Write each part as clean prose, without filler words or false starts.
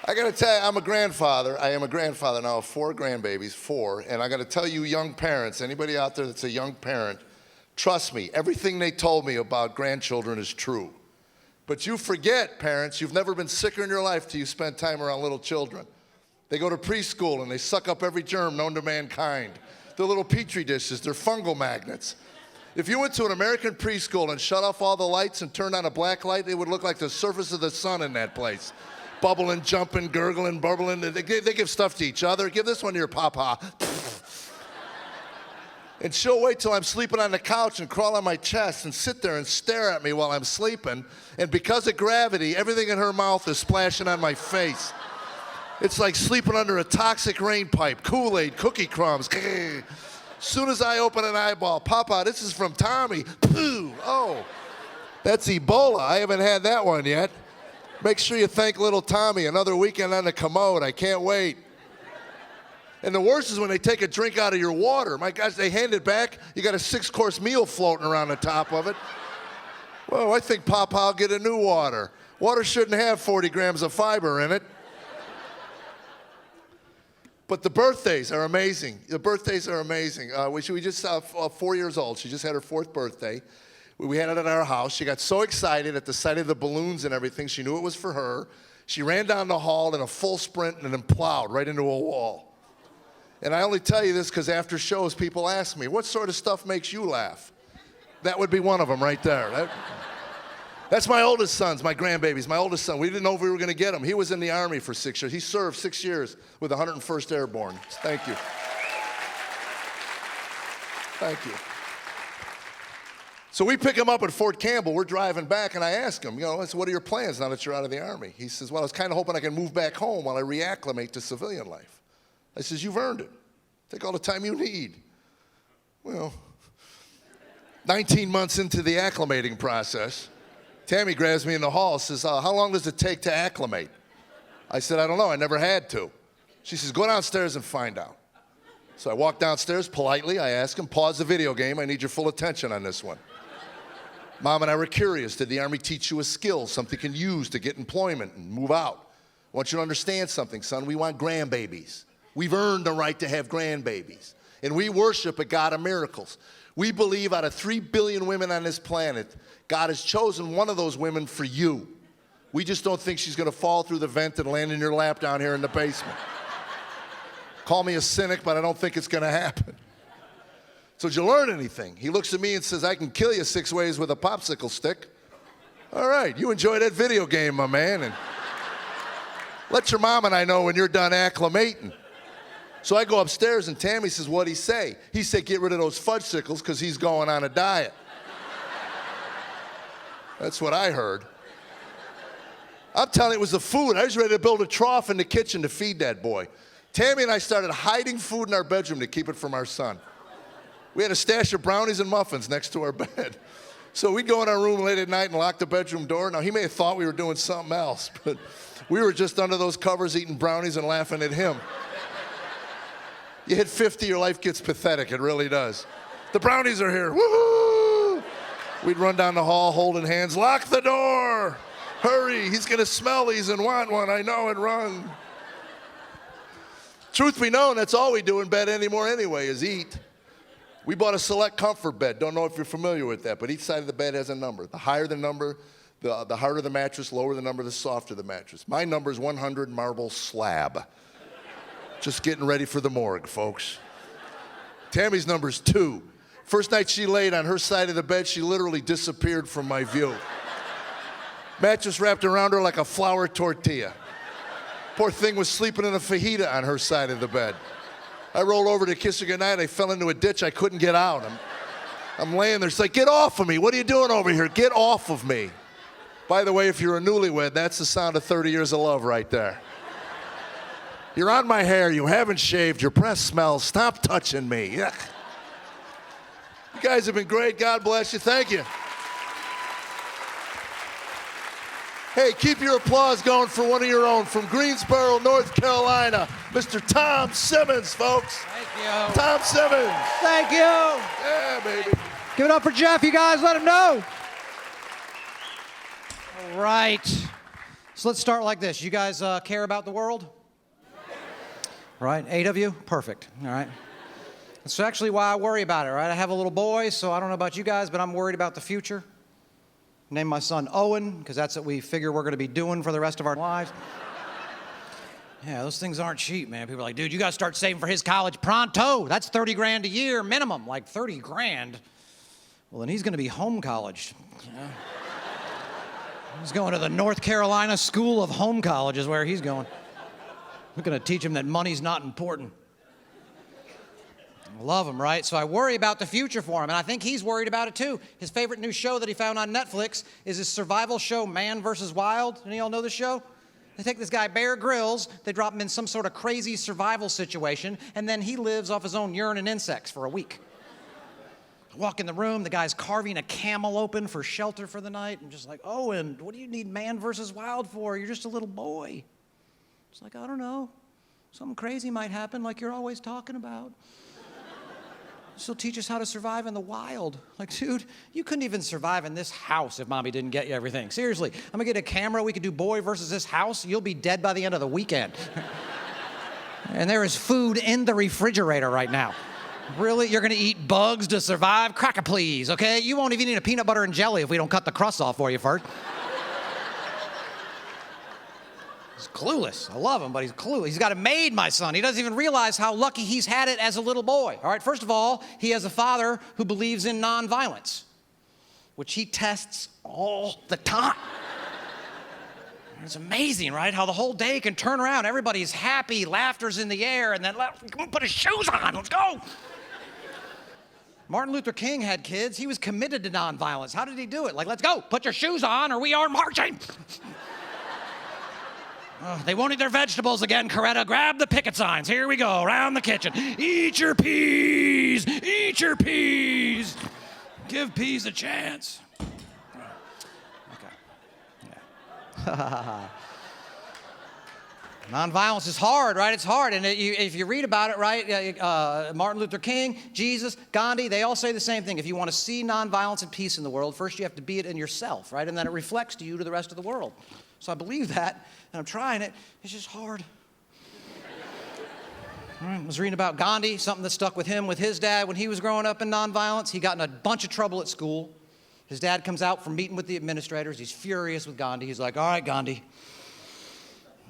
I got to tell you, I'm a grandfather. I am a grandfather now of 4 grandbabies, 4. And I got to tell you, young parents, anybody out there that's a young parent, trust me, everything they told me about grandchildren is true. But you forget, parents, you've never been sicker in your life till you spend time around little children. They go to preschool and they suck up every germ known to mankind. They're little petri dishes, they're fungal magnets. If you went to an American preschool and shut off all the lights and turned on a black light, it would look like the surface of the sun in that place. Bubbling, jumping, gurgling, burbling. They give stuff to each other. Give this one to your papa. And she'll wait till I'm sleeping on the couch and crawl on my chest and sit there and stare at me while I'm sleeping. And because of gravity, everything in her mouth is splashing on my face. It's like sleeping under a toxic rain pipe, Kool-Aid, cookie crumbs. As soon as I open an eyeball, Papa, this is from Tommy. Pooh, oh, that's Ebola. I haven't had that one yet. Make sure you thank little Tommy. Another weekend on the commode. I can't wait. And the worst is when they take a drink out of your water. My gosh, they hand it back. You got a 6-course meal floating around the top of it. Well, I think Papa will get a new water. Water shouldn't have 40 grams of fiber in it. But the birthdays are amazing. The birthdays are amazing. We just 4 years old. She just had her 4th birthday. We had it at our house. She got so excited at the sight of the balloons and everything. She knew it was for her. She ran down the hall in a full sprint and then plowed right into a wall. And I only tell you this because after shows, people ask me, what sort of stuff makes you laugh? That would be one of them right there. That's my oldest son's, my grandbabies, my oldest son. We didn't know if we were going to get him. He was in the Army for 6 years. He served 6 years with the 101st Airborne. Thank you. Thank you. So we pick him up at Fort Campbell. We're driving back, and I ask him, I said, what are your plans now that you're out of the Army? He says, well, I was kind of hoping I can move back home while I reacclimate to civilian life. I says, you've earned it. Take all the time you need. Well, 19 months into the acclimating process, Tammy grabs me in the hall and says, how long does it take to acclimate? I said, I don't know. I never had to. She says, go downstairs and find out. So I walk downstairs politely. I ask him, pause the video game. I need your full attention on this one. Mom and I were curious. Did the Army teach you a skill, something you can use to get employment and move out? I want you to understand something, son. We want grandbabies. We've earned the right to have grandbabies. And we worship a God of miracles. We believe out of 3 billion women on this planet, God has chosen one of those women for you. We just don't think she's going to fall through the vent and land in your lap down here in the basement. Call me a cynic, but I don't think it's going to happen. So did you learn anything? He looks at me and says, I can kill you 6 ways with a popsicle stick. All right, you enjoy that video game, my man, and let your mom and I know when you're done acclimating. So I go upstairs, and Tammy says, what'd he say? He said, get rid of those fudgesicles because he's going on a diet. That's what I heard. I'm telling you, it was the food. I was ready to build a trough in the kitchen to feed that boy. Tammy and I started hiding food in our bedroom to keep it from our son. We had a stash of brownies and muffins next to our bed. So we'd go in our room late at night and lock the bedroom door. Now, he may have thought we were doing something else, but we were just under those covers eating brownies and laughing at him. You hit 50, your life gets pathetic. It really does. The brownies are here. Woohoo! We'd run down the hall holding hands. Lock the door! Hurry, he's going to smell these and want one. I know, and run. Truth be known, that's all we do in bed anymore anyway, is eat. We bought a select comfort bed. Don't know if you're familiar with that, but each side of the bed has a number. The higher the number, the harder the mattress, lower the number, the softer the mattress. My number is 100 marble slab. Just getting ready for the morgue, folks. Tammy's number's 2. First night she laid on her side of the bed, she literally disappeared from my view. Mattress wrapped around her like a flour tortilla. Poor thing was sleeping in a fajita on her side of the bed. I rolled over to kiss her goodnight. I fell into a ditch. I couldn't get out. I'm laying there. She's like, get off of me. What are you doing over here? Get off of me. By the way, if you're a newlywed, that's the sound of 30 years of love right there. You're on my hair. You haven't shaved. Your breath smells. Stop touching me. Yuck. You guys have been great. God bless you. Thank you. Hey, keep your applause going for one of your own from Greensboro, North Carolina, Mr. Tom Simmons, folks. Thank you. Tom Simmons. Thank you. Yeah, baby. Give it up for Jeff, you guys. Let him know. All right. So let's start like this. You guys care about the world? Right, 8 of you? Perfect, all right. That's actually why I worry about it, right? I have a little boy, so I don't know about you guys, but I'm worried about the future. Name my son Owen, because that's what we figure we're going to be doing for the rest of our lives. Yeah, those things aren't cheap, man. People are like, dude, you got to start saving for his college pronto. That's 30 grand a year minimum, like 30 grand. Well, then he's going to be home college. Yeah. He's going to the North Carolina School of Home College is where he's going. We're going to teach him that money's not important. I love him, right? So I worry about the future for him, and I think he's worried about it too. His favorite new show that he found on Netflix is his survival show, Man vs. Wild. Any of y'all know this show? They take this guy, Bear Grylls, they drop him in some sort of crazy survival situation, and then he lives off his own urine and insects for a week. I walk in the room, the guy's carving a camel open for shelter for the night. I'm just like, Owen, what do you need Man vs. Wild for? You're just a little boy. It's like, I don't know. Something crazy might happen like you're always talking about. She'll teach us how to survive in the wild. Like, dude, you couldn't even survive in this house if mommy didn't get you everything. Seriously, I'm gonna get a camera, we could do boy versus this house. You'll be dead by the end of the weekend. And there is food in the refrigerator right now. Really? You're gonna eat bugs to survive? Cracker, please, okay? You won't even eat a peanut butter and jelly if we don't cut the crust off for you first. He's clueless. I love him, but he's clueless. He's got it made, my son. He doesn't even realize how lucky he's had it as a little boy. All right, first of all, he has a father who believes in nonviolence, which he tests all the time. It's amazing, right? How the whole day can turn around. Everybody's happy, laughter's in the air, and then come on, put his shoes on, let's go. Martin Luther King had kids. He was committed to nonviolence. How did he do it? Like, let's go, put your shoes on or we are marching. They won't eat their vegetables again, Coretta. Grab the picket signs. Here we go, around the kitchen. Eat your peas. Eat your peas. Give peas a chance. Okay. Yeah. Nonviolence is hard, right? It's hard. And if you read about it, right, Martin Luther King, Jesus, Gandhi, they all say the same thing. If you want to see nonviolence and peace in the world, first you have to be it in yourself, right? And then it reflects to you to the rest of the world. So I believe that, and I'm trying it. It's just hard. I was reading about Gandhi, something that stuck with him, with his dad. When he was growing up in nonviolence, he got in a bunch of trouble at school. His dad comes out from meeting with the administrators. He's furious with Gandhi. He's like, all right, Gandhi,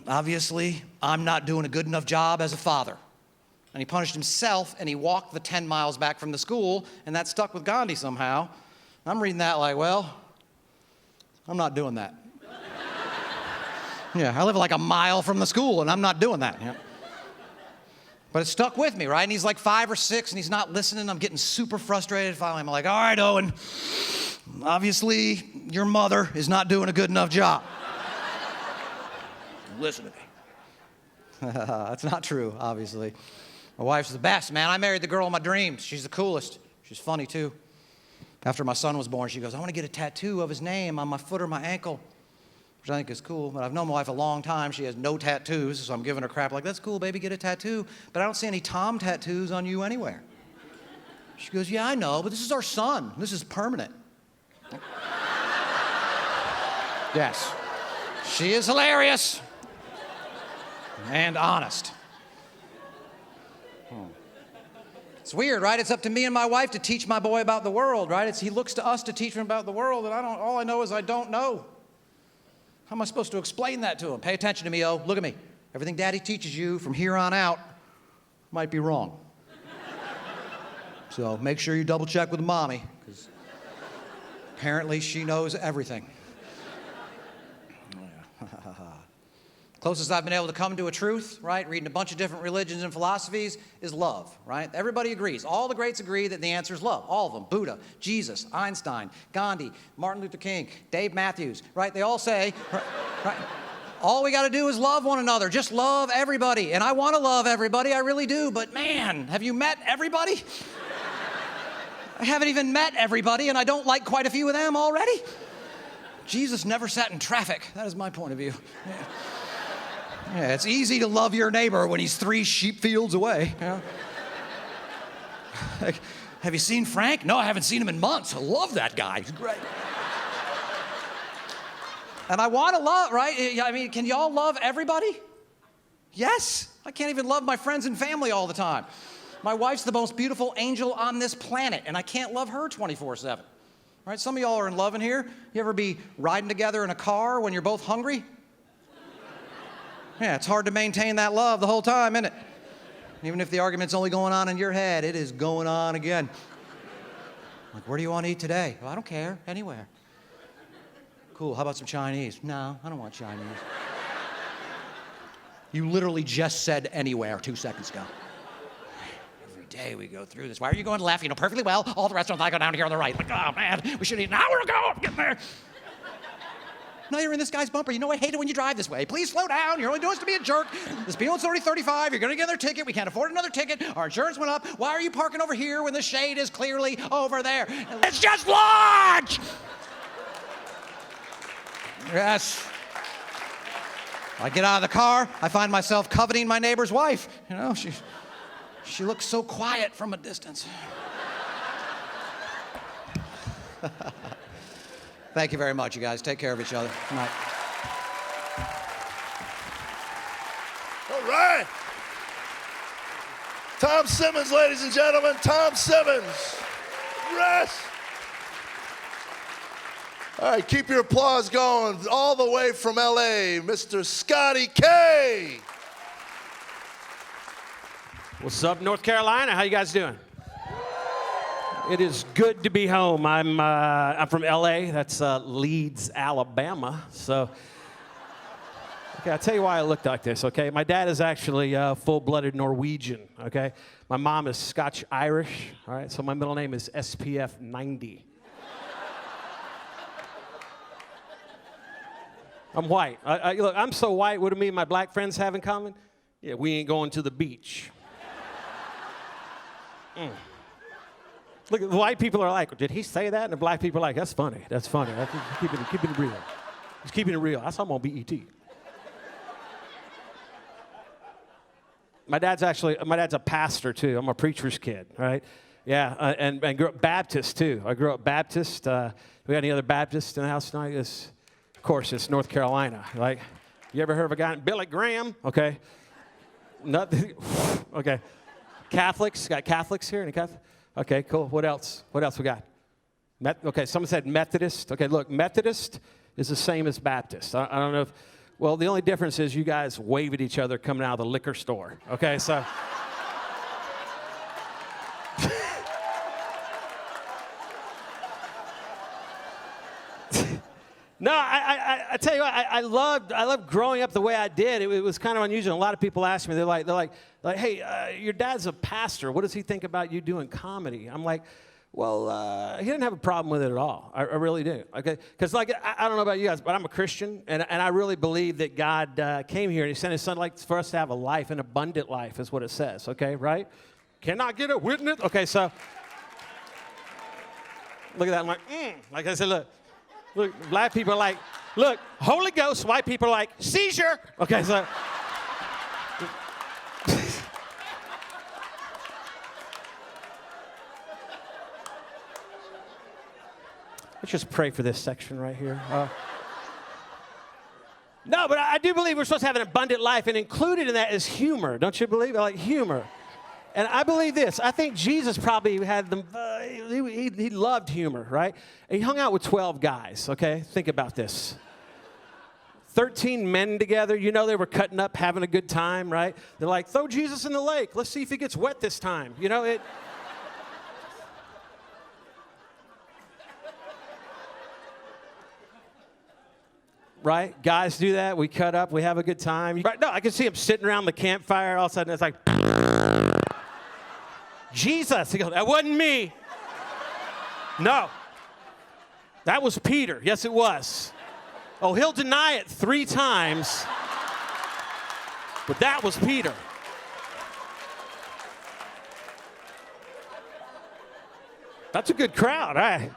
obviously, I'm not doing a good enough job as a father. And he punished himself, and he walked the 10 miles back from the school, and that stuck with Gandhi somehow. I'm reading that like, well, I'm not doing that. Yeah, I live like a mile from the school, and I'm not doing that. Yeah. But it stuck with me, right? And he's like 5 or 6, and he's not listening. I'm getting super frustrated. Finally, I'm like, all right, Owen, obviously, your mother is not doing a good enough job. Listen to me. That's not true, obviously. My wife's the best, man. I married the girl of my dreams. She's the coolest. She's funny, too. After my son was born, she goes, I want to get a tattoo of his name on my foot or my ankle, which I think is cool. But I've known my wife a long time. She has no tattoos, so I'm giving her crap like, that's cool, baby, get a tattoo. But I don't see any Tom tattoos on you anywhere. She goes, yeah, I know, but this is our son. This is permanent. Yes. She is hilarious and honest. It's weird, right? It's up to me and my wife to teach my boy about the world, right? He looks to us to teach him about the world, and all I know is I don't know. How am I supposed to explain that to him? Pay attention to me, oh, look at me. Everything Daddy teaches you from here on out might be wrong. So make sure you double check with Mommy, because apparently she knows everything. Closest I've been able to come to a truth, right, reading a bunch of different religions and philosophies, is love, right? Everybody agrees. All the greats agree that the answer is love. All of them. Buddha, Jesus, Einstein, Gandhi, Martin Luther King, Dave Matthews, right? They all say, right, all we got to do is love one another. Just love everybody. And I want to love everybody. I really do. But man, have you met everybody? I haven't even met everybody, and I don't like quite a few of them already. Jesus never sat in traffic. That is my point of view. Yeah. Yeah, it's easy to love your neighbor when he's 3 sheep fields away. Yeah. Like, have you seen Frank? No, I haven't seen him in months. I love that guy. He's great. And I want to love, right? I mean, can y'all love everybody? Yes. I can't even love my friends and family all the time. My wife's the most beautiful angel on this planet, and I can't love her 24/7. Right? Some of y'all are in love in here. You ever be riding together in a car when you're both hungry? Yeah, it's hard to maintain that love the whole time, isn't it? Even if the argument's only going on in your head, it is going on again. Like, where do you want to eat today? Well, I don't care. Anywhere. Cool. How about some Chinese? No, I don't want Chinese. You literally just said anywhere 2 seconds ago. Every day we go through this. Why are you going left? You know perfectly well all the restaurants I go down here on the right. Like, oh man, we should eat an hour ago. I'm getting there. Now you're in this guy's bumper. You know I hate it when you drive this way. Please slow down. You're only doing this to be a jerk. This speeding's already 35. You're going to get another ticket. We can't afford another ticket. Our insurance went up. Why are you parking over here when the shade is clearly over there? It's just lunch! Yes. I get out of the car. I find myself coveting my neighbor's wife. You know, she looks so quiet from a distance. Thank you very much, you guys. Take care of each other. Good night. All right. Tom Simmons, ladies and gentlemen. Tom Simmons. Yes. All right, keep your applause going. All the way from L.A., Mr. Scotty K. What's up, North Carolina? How you guys doing? It is good to be home. I'm from L.A. That's Leeds, Alabama. So, okay, I'll tell you why I look like this, okay? My dad is actually full-blooded Norwegian, okay? My mom is Scotch-Irish, all right? So my middle name is SPF 90. I'm white. Look, I'm so white, what do me and my black friends have in common? Yeah, we ain't going to the beach. Look, the white people are like, did he say that? And the black people are like, that's funny. That's funny. Keeping it real. He's keeping it real. That's how I'm on BET. My dad's a pastor too. I'm a preacher's kid, right? Yeah, and grew up Baptist too. I grew up Baptist. We got any other Baptists in the house tonight? Of course, it's North Carolina. Like, you ever heard of a guy named Billy Graham? Okay. Nothing. Okay. Catholics? Got Catholics here? Any Catholics? Okay, cool. What else? What else we got? Okay, someone said Methodist. Okay, look, Methodist is the same as Baptist. I don't know if, well, the only difference is you guys wave at each other coming out of the liquor store. Okay, so. No, I tell you what, I loved growing up the way I did. It was kind of unusual. A lot of people ask me, they're like, hey, your dad's a pastor. What does he think about you doing comedy? I'm like, well, he didn't have a problem with it at all. I really do. Okay, because like I don't know about you guys, but I'm a Christian, and I really believe that God came here and He sent His Son like for us to have a life, an abundant life, is what it says. Okay, right? Can I get a witness? Okay, so look at that. I'm like, like I said, Look, black people are like, look, Holy Ghost. White people are like, seizure. Okay, so. Let's just pray for this section right here. No, but I do believe we're supposed to have an abundant life, and included in that is humor. Don't you believe? I like humor. And I believe this. I think Jesus probably had them, he loved humor, right? And he hung out with 12 guys, okay? Think about this. 13 men together, you know they were cutting up, having a good time, right? They're like, throw Jesus in the lake. Let's see if he gets wet this time. You know, it... Right? Guys do that. We cut up. We have a good time. Right? No, I can see him sitting around the campfire. All of a sudden, it's like... Jesus. He goes, that wasn't me. No. That was Peter. Yes, it was. Oh, he'll deny it 3 times. But that was Peter. That's a good crowd.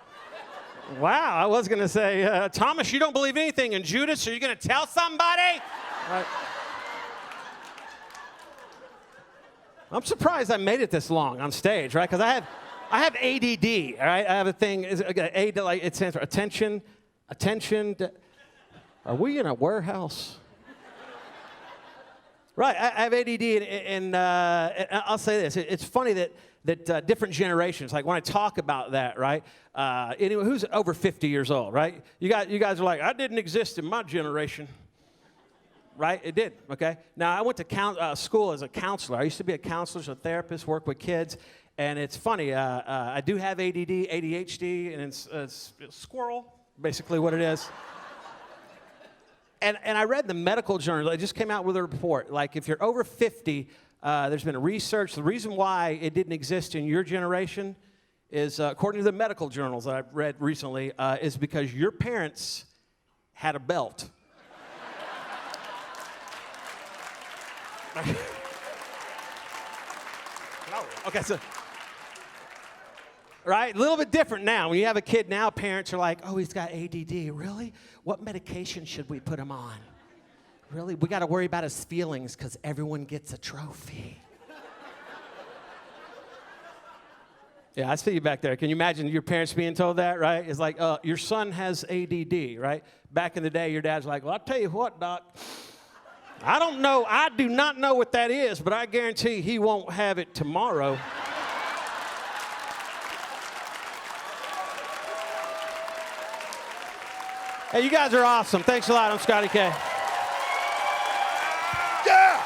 Wow, I was going to say, Thomas, you don't believe anything. And Judas, are you going to tell somebody? Right. I'm surprised I made it this long on stage, right? Because I have ADD, all right? I have a thing, it stands for attention. Are we in a warehouse? Right, I have ADD, and I'll say this. It's funny that different generations, like when I talk about that, right? Anyway, who's over 50 years old, right? You guys are like, I didn't exist in my generation. Right? It did, okay? Now, I went to school as a counselor. I used to be a counselor, a therapist, work with kids. And it's funny, I do have ADD, ADHD, and it's squirrel, basically what it is. And I read the medical journal. It just came out with a report. Like, if you're over 50, there's been research. The reason why it didn't exist in your generation is, according to the medical journals that I've read recently, is because your parents had a belt. Okay, so, right? A little bit different now. When you have a kid now, parents are like, oh, he's got ADD. Really? What medication should we put him on? Really? We got to worry about his feelings because everyone gets a trophy. Yeah, I see you back there. Can you imagine your parents being told that, right? It's like, your son has ADD, right? Back in the day, your dad's like, well, I'll tell you what, Doc. I don't know. I do not know what that is, but I guarantee he won't have it tomorrow. Hey, you guys are awesome. Thanks a lot. I'm Scotty K. Yeah!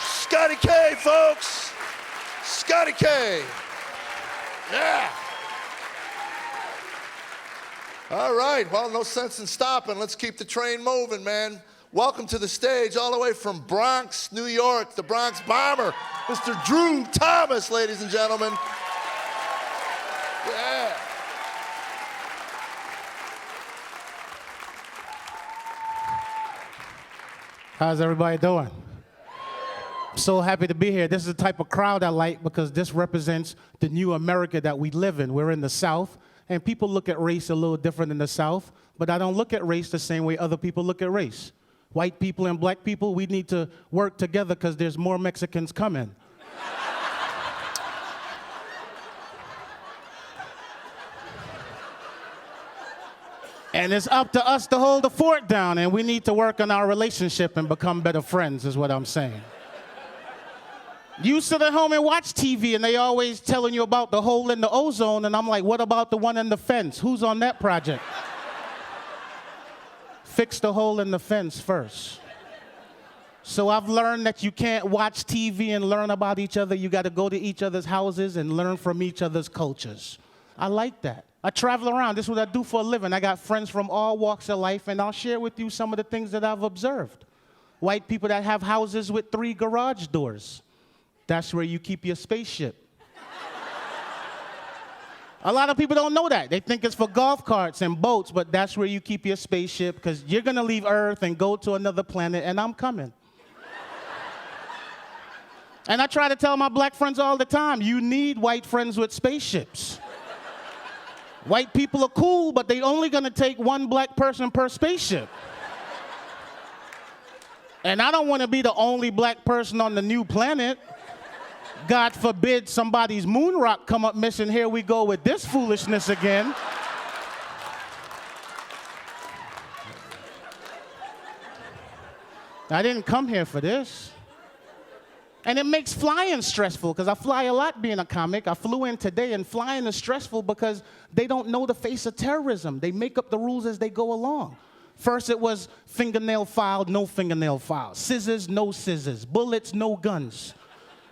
Scotty K, folks. Scotty K. Yeah. All right, well, no sense in stopping. Let's keep the train moving, man. Welcome to the stage, all the way from Bronx, New York, the Bronx Bomber, Mr. Drew Thomas, ladies and gentlemen. Yeah. How's everybody doing? I'm so happy to be here. This is the type of crowd I like because this represents the new America that we live in. We're in the South. And people look at race a little different in the South, but I don't look at race the same way other people look at race. White people and black people, we need to work together because there's more Mexicans coming. And it's up to us to hold the fort down, and we need to work on our relationship and become better friends, is what I'm saying. You sit at home and watch TV, and they always telling you about the hole in the ozone, and I'm like, what about the one in the fence? Who's on that project? Fix the hole in the fence first. So I've learned that you can't watch TV and learn about each other. You got to go to each other's houses and learn from each other's cultures. I like that. I travel around. This is what I do for a living. I got friends from all walks of life, and I'll share with you some of the things that I've observed. White people that have houses with 3 garage doors. That's where you keep your spaceship. A lot of people don't know that. They think it's for golf carts and boats, but that's where you keep your spaceship because you're going to leave Earth and go to another planet, and I'm coming. And I try to tell my black friends all the time, you need white friends with spaceships. White people are cool, but they're only going to take 1 black person per spaceship. And I don't want to be the only black person on the new planet. God forbid somebody's moon rock come up missing. Here we go with this foolishness again. I didn't come here for this. And it makes flying stressful because I fly a lot being a comic. I flew in today, and flying is stressful because they don't know the face of terrorism. They make up the rules as they go along. First it was fingernail file, no fingernail file. Scissors, no scissors. Bullets, no guns.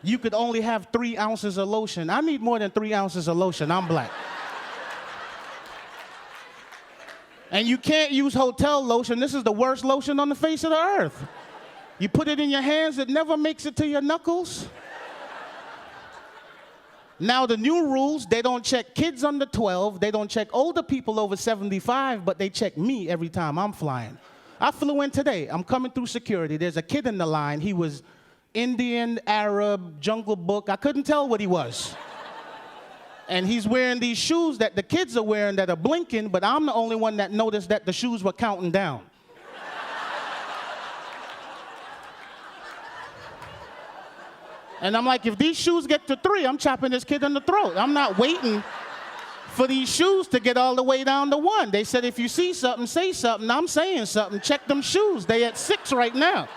You could only have 3 ounces of lotion. I need more than 3 ounces of lotion. I'm black. And you can't use hotel lotion. This is the worst lotion on the face of the earth. You put it in your hands, it never makes it to your knuckles. Now the new rules, they don't check kids under 12, they don't check older people over 75, but they check me every time I'm flying. I flew in today, I'm coming through security, there's a kid in the line, he was Indian, Arab, Jungle Book, I couldn't tell what he was. And he's wearing these shoes that the kids are wearing that are blinking, but I'm the only one that noticed that the shoes were counting down. And I'm like, if these shoes get to 3, I'm chopping this kid in the throat. I'm not waiting for these shoes to get all the way down to 1. They said, if you see something, say something. I'm saying something. Check them shoes. They at 6 right now.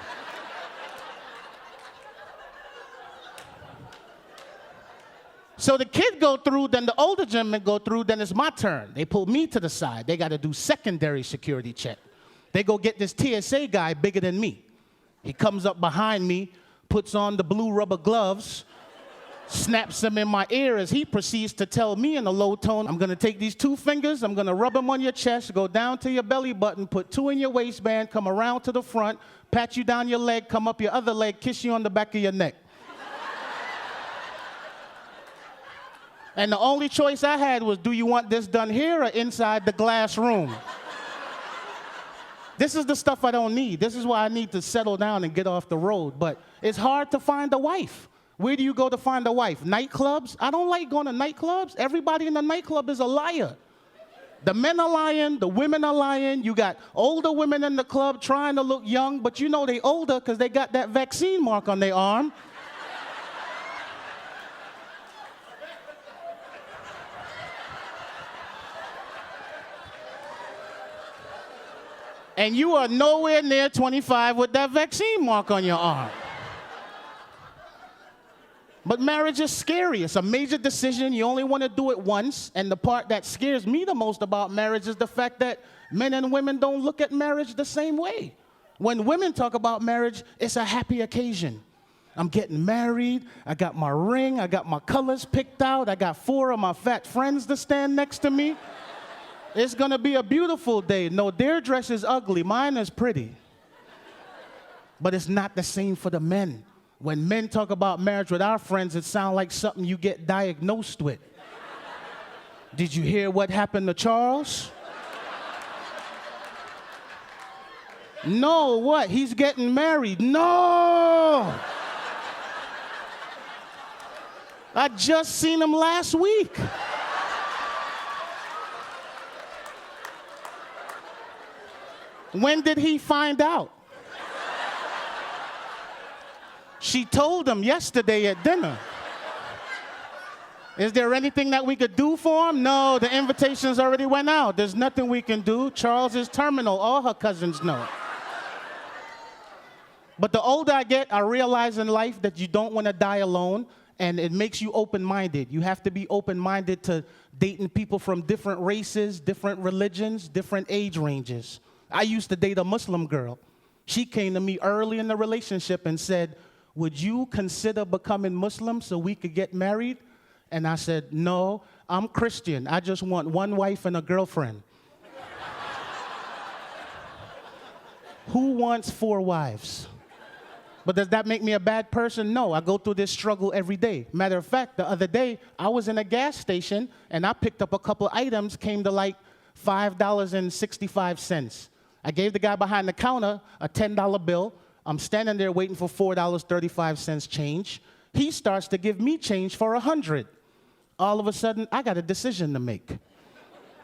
So the kid go through, then the older gentleman go through, then it's my turn. They pull me to the side. They got to do secondary security check. They go get this TSA guy bigger than me. He comes up behind me, puts on the blue rubber gloves, snaps them in my ear as he proceeds to tell me in a low tone, I'm going to take these 2 fingers, I'm going to rub them on your chest, go down to your belly button, put 2 in your waistband, come around to the front, pat you down your leg, come up your other leg, kiss you on the back of your neck. And the only choice I had was, do you want this done here or inside the glass room? This is the stuff I don't need. This is why I need to settle down and get off the road. But it's hard to find a wife. Where do you go to find a wife? Nightclubs? I don't like going to nightclubs. Everybody in the nightclub is a liar. The men are lying, the women are lying. You got older women in the club trying to look young, but you know they older because they got that vaccine mark on their arm. And you are nowhere near 25 with that vaccine mark on your arm. But marriage is scary. It's a major decision. You only want to do it once. And the part that scares me the most about marriage is the fact that men and women don't look at marriage the same way. When women talk about marriage, it's a happy occasion. I'm getting married. I got my ring. I got my colors picked out. I got 4 of my fat friends to stand next to me. It's going to be a beautiful day. No, their dress is ugly. Mine is pretty. But it's not the same for the men. When men talk about marriage with our friends, it sounds like something you get diagnosed with. Did you hear what happened to Charles? No, what? He's getting married. No! I just seen him last week. When did he find out? She told him yesterday at dinner. Is there anything that we could do for him? No, the invitations already went out. There's nothing we can do. Charles is terminal. All her cousins know it. But the older I get, I realize in life that you don't want to die alone, and it makes you open-minded. You have to be open-minded to dating people from different races, different religions, different age ranges. I used to date a Muslim girl. She came to me early in the relationship and said, would you consider becoming Muslim so we could get married? And I said, no, I'm Christian. I just want 1 wife and a girlfriend. Who wants 4 wives? But does that make me a bad person? No, I go through this struggle every day. Matter of fact, the other day, I was in a gas station, and I picked up a couple items, came to like $5.65. I gave the guy behind the counter a $10 bill. I'm standing there waiting for $4.35 change. He starts to give me change for $100. All of a sudden, I got a decision to make.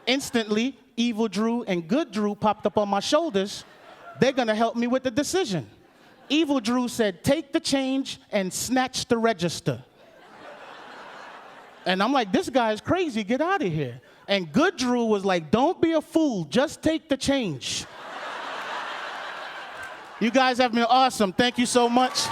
Instantly, Evil Drew and Good Drew popped up on my shoulders. They're gonna help me with the decision. Evil Drew said, take the change and snatch the register. And I'm like, this guy's crazy, get out of here. And Good Drew was like, don't be a fool, just take the change. You guys have been awesome. Thank you so much.